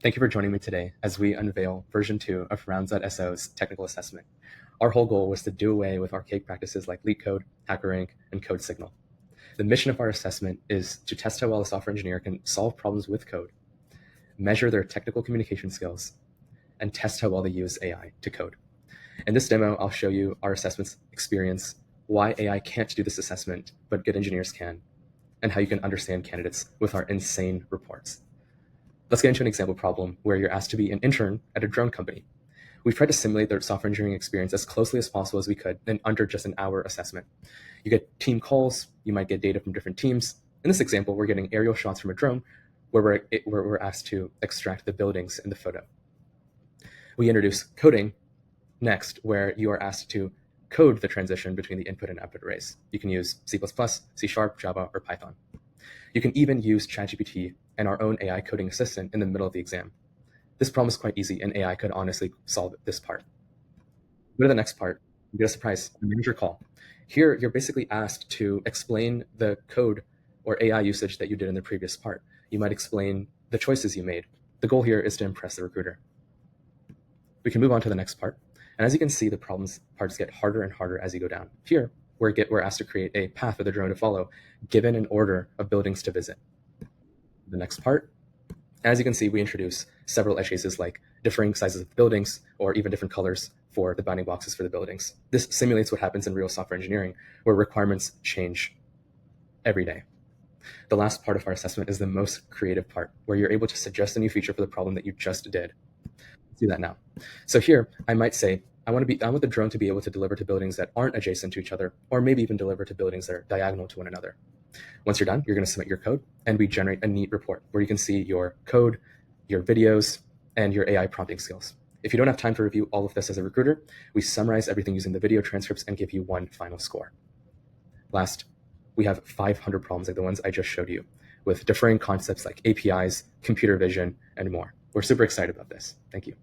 Thank you for joining me today as we unveil version 2 of Rounds.so's technical assessment. Our whole goal was to do away with archaic practices like LeetCode, HackerRank, and Code Signal. The mission of our assessment is to test how well a software engineer can solve problems with code, measure their technical communication skills, and test how well they use AI to code. In this demo, I'll show you our assessment's experience, why AI can't do this assessment, but good engineers can, and how you can understand candidates with our insane reports. Let's get into an example problem where you're asked to be an intern at a drone company. We've tried to simulate their software engineering experience as closely as possible as we could in under just an hour assessment. You get team calls, you might get data from different teams. In this example, we're getting aerial shots from a drone where we're asked to extract the buildings in the photo. We introduce coding next, where you are asked to code the transition between the input and output arrays. You can use C++, C#, Java, or Python. You can even use ChatGPT and our own AI coding assistant in the middle of the exam. This problem is quite easy, and AI could honestly solve this part. Go to the next part. You get a surprise, a manager call. Here, you're basically asked to explain the code or AI usage that you did in the previous part. You might explain the choices you made. The goal here is to impress the recruiter. We can move on to the next part. And as you can see, the parts get harder and harder as you go down. Here, we're asked to create a path for the drone to follow, given an order of buildings to visit. The next part, as you can see, we introduce several edge cases like differing sizes of buildings or even different colors for the bounding boxes for the buildings. This simulates what happens in real software engineering, where requirements change every day. The last part of our assessment is the most creative part, where you're able to suggest a new feature for the problem that you just did. Let's do that now. So here, I might say, I want the drone to be able to deliver to buildings that aren't adjacent to each other, or maybe even deliver to buildings that are diagonal to one another. Once you're done, you're going to submit your code, and we generate a neat report where you can see your code, your videos, and your AI prompting skills. If you don't have time to review all of this as a recruiter, we summarize everything using the video transcripts and give you one final score. Last, we have 500 problems like the ones I just showed you, with differing concepts like APIs, computer vision, and more. We're super excited about this. Thank you.